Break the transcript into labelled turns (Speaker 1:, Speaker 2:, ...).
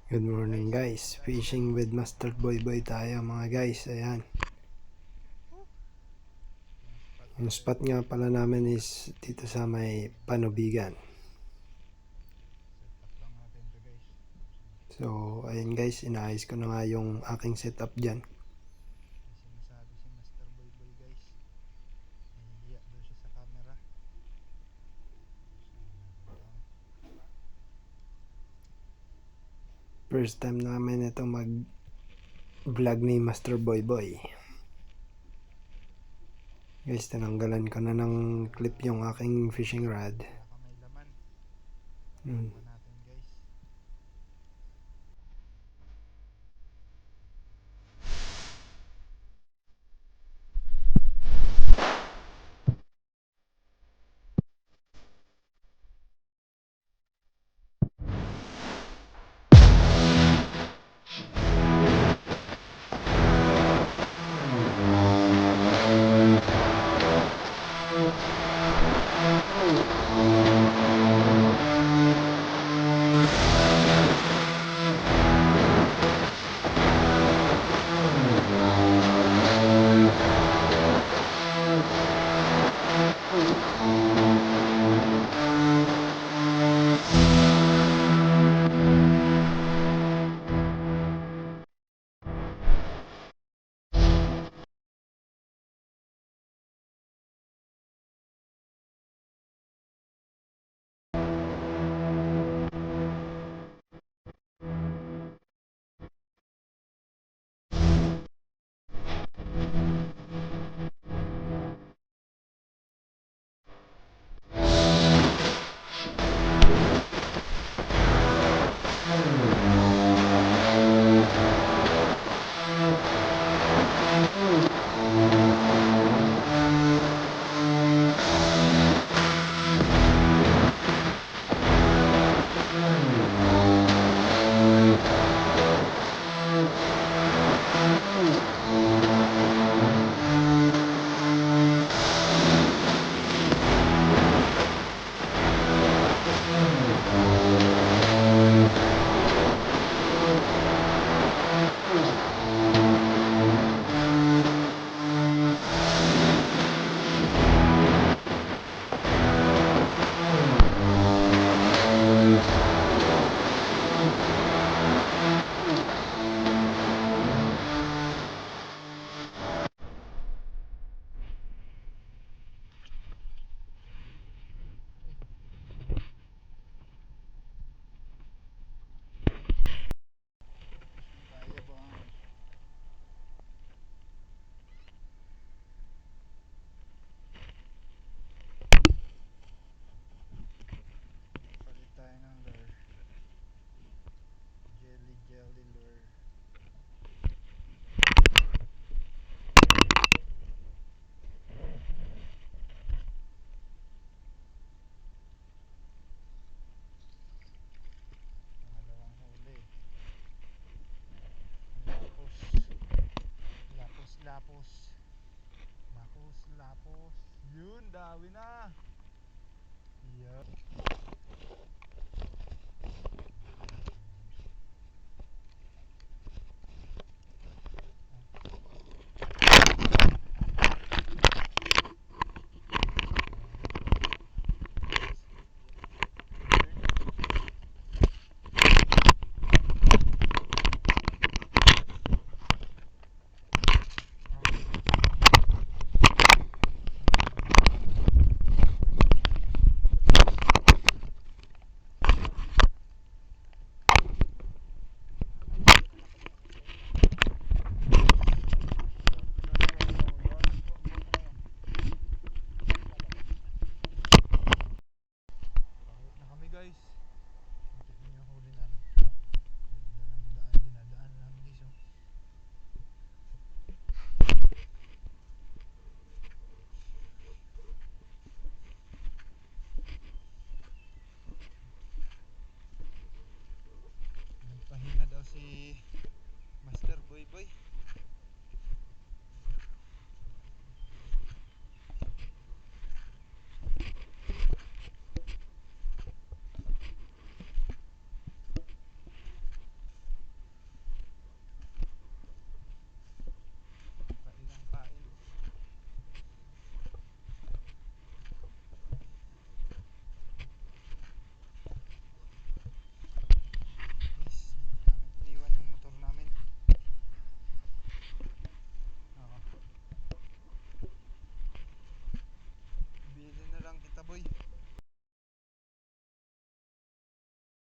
Speaker 1: Good morning guys, fishing with Master Boy Boy tayo mga guys. Ayan, yung spot nga pala namin is dito sa may Panubigan. So ayan guys, inaayos ko na nga yung aking setup dyan. First time namin ito mag vlog ni Master Boy Boy. Guys, tinanggalan ko na ng clip yung aking fishing rod.
Speaker 2: Lapos. Yun, dawi na. Yup. Guys, tingnan niyo yung huli namin. Ganda ng daan, dinadaan namin guys. Nagpahinga daw si Master Boy Boy.